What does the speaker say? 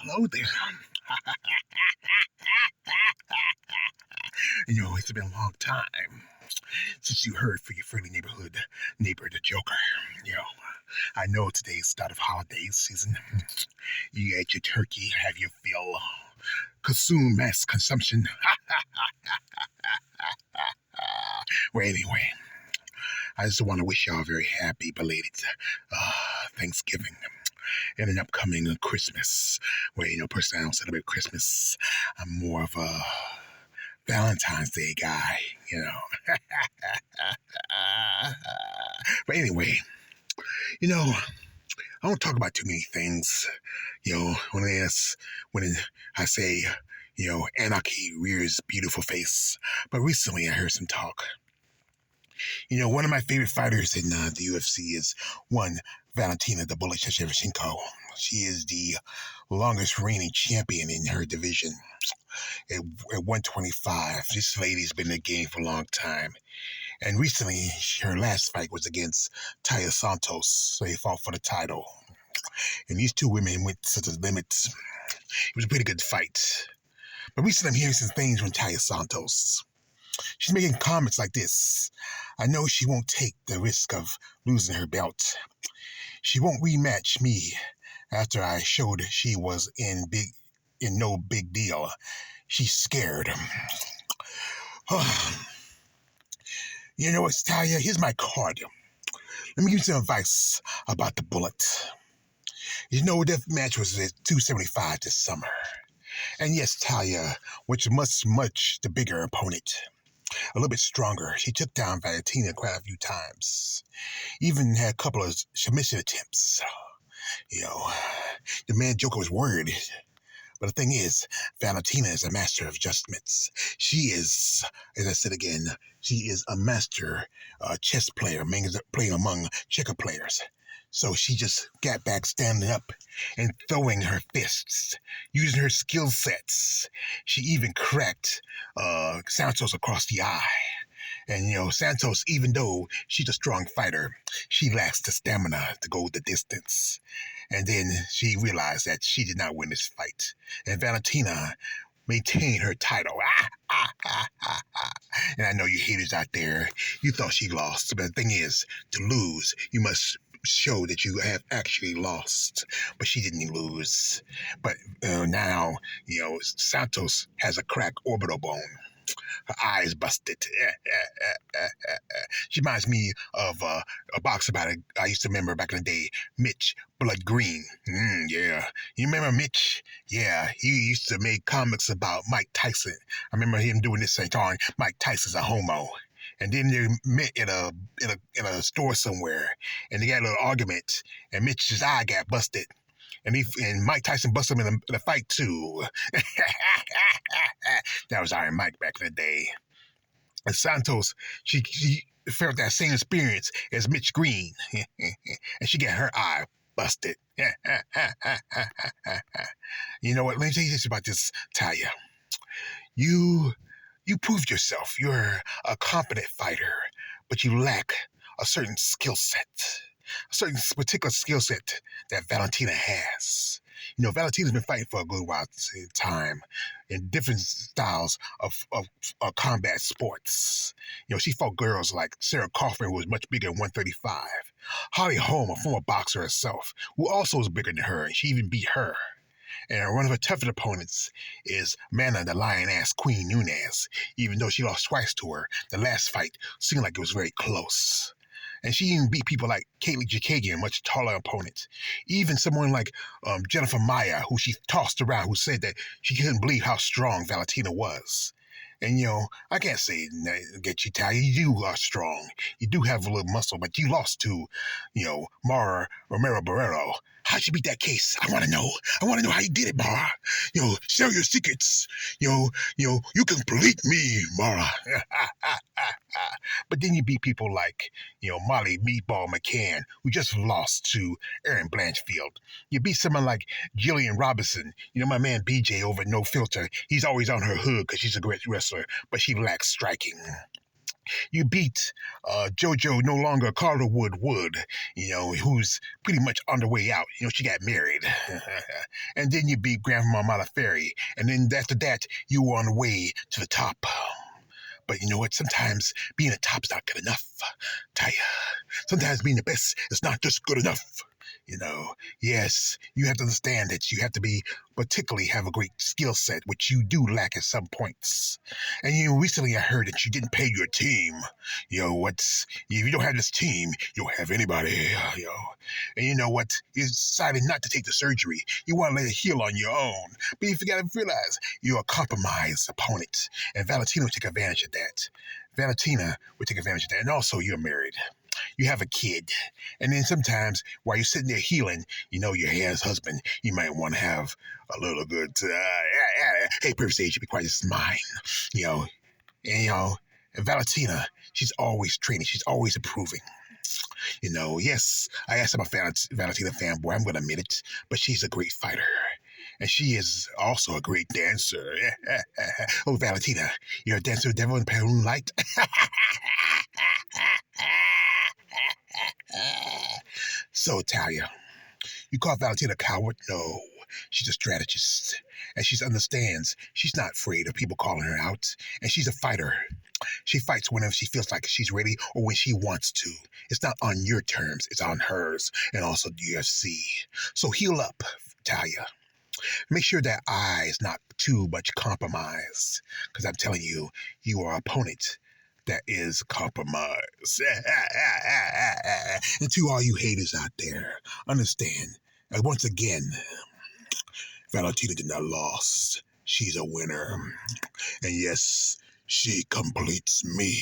Hello there. It's been a long time since you heard from your friendly neighborhood neighbor, the Joker. You know, I know today's start of holiday season. You ate your turkey, have your fill, consume mass consumption. Well, anyway, I just want to wish y'all a very happy belated Thanksgiving and an upcoming Christmas. Where, personally, I don't celebrate Christmas. I'm more of a Valentine's Day guy, you know. But anyway, I don't talk about too many things. When I say, anarchy rears beautiful face. But recently I heard some talk. One of my favorite fighters in the UFC is one Valentina the Bullet Shevchenko. She is the longest reigning champion in her division. At 125, this lady's been in the game for a long time. And recently, her last fight was against Taya Santos, so they fought for the title. And these two women went to the limits. It was a pretty good fight. But recently, I'm hearing some things from Taya Santos. She's making comments like this. I know she won't take the risk of losing her belt. She won't rematch me after I showed she was in no big deal. She's scared. You know what, Talia? Here's my card. Let me give you some advice about the Bullet. That match was at 275 this summer. And yes, Talia, which is much the bigger opponent. A little bit stronger. She took down Valentina quite a few times. Even had a couple of submission attempts. The man Joker was worried. But the thing is, Valentina is a master of adjustments. She is, as I said again, she is a master chess player, playing among checker players. So she just got back standing up and throwing her fists, using her skill sets. She even cracked Santos across the eye. And, Santos, even though she's a strong fighter, she lacks the stamina to go the distance. And then she realized that she did not win this fight. And Valentina maintained her title. And I know you haters out there, you thought she lost. But the thing is, to lose, you must show that you have actually lost. But she didn't lose. But now, Santos has a cracked orbital bone. Her eyes busted. She reminds me of a boxer I used to remember back in the day, Mitch Blood Green. Yeah. You remember Mitch? Yeah, he used to make comics about Mike Tyson. I remember him doing this thing, telling Mike Tyson's a homo. And then they met in a store somewhere, and they got a little argument, and Mitch's eye got busted. And Mike Tyson busted him in the fight too. That was Iron Mike back in the day. And Santos, she felt that same experience as Mitch Green, and she got her eye busted. You know what? Let me tell you this about this, Taya. You proved yourself. You're a competent fighter, but you lack a certain skill set. A certain particular skill set that Valentina has. Valentina's been fighting for a good while time in different styles of combat sports. She fought girls like Sarah Kaufman, who was much bigger than 135. Holly Holm, a former boxer herself, who also was bigger than her, and she even beat her. And one of her toughest opponents is Mana, the lion-ass Queen Nunez. Even though she lost twice to her, the last fight seemed like it was very close. And she even beat people like Caitlin Jakagian, much taller opponents. Even someone like Jennifer Maya, who she tossed around, who said that she couldn't believe how strong Valentina was. And, I can't say get you tired. You are strong. You do have a little muscle, but you lost to, Mara Romero Barrero. How'd you beat that case? I want to know. I want to know how you did it, Mara. Share your secrets. You complete me, Mara. But then you beat people like, Molly Meatball McCann, who just lost to Erin Blanchfield. You beat someone like Jillian Robinson. My man BJ over at No Filter. He's always on her hood because she's a great wrestler, but she lacks striking. You beat JoJo no longer Calderwood Wood, who's pretty much on the way out. She got married. And then you beat Grandma Malaferi. And then after that, you were on the way to the top. But you know what? Sometimes being a top's not good enough. Taya, sometimes being the best is not just good enough. Yes, you have to understand that you have to be particularly have a great skill set, which you do lack at some points. And recently I heard that you didn't pay your team. If you don't have this team, you don't have anybody. And you know what? You decided not to take the surgery. You want to let it heal on your own. But you got to realize you're a compromised opponent, and Valentina will take advantage of that. Valentina will take advantage of that, and also you're married. You have a kid. And then sometimes while you're sitting there healing, your hands husband, you might want to have a little good, hey, Perfect Sage, be quiet, this is mine. And Valentina, she's always training, she's always improving. Yes, I asked about Valentina fanboy, I'm going to admit it, but she's a great fighter. And she is also a great dancer. Oh, Valentina, you're a dancer devil in pale moonlight. So, Talia, you call Valentina a coward? No, she's a strategist. And she understands she's not afraid of people calling her out. And she's a fighter. She fights whenever she feels like she's ready or when she wants to. It's not on your terms, it's on hers and also the UFC. So heal up, Talia. Make sure that eye is not too much compromised. Because I'm telling you, you are an opponent that is compromised. And to all you haters out there, understand, once again, Valentina did not lost. She's a winner. And yes, she completes me.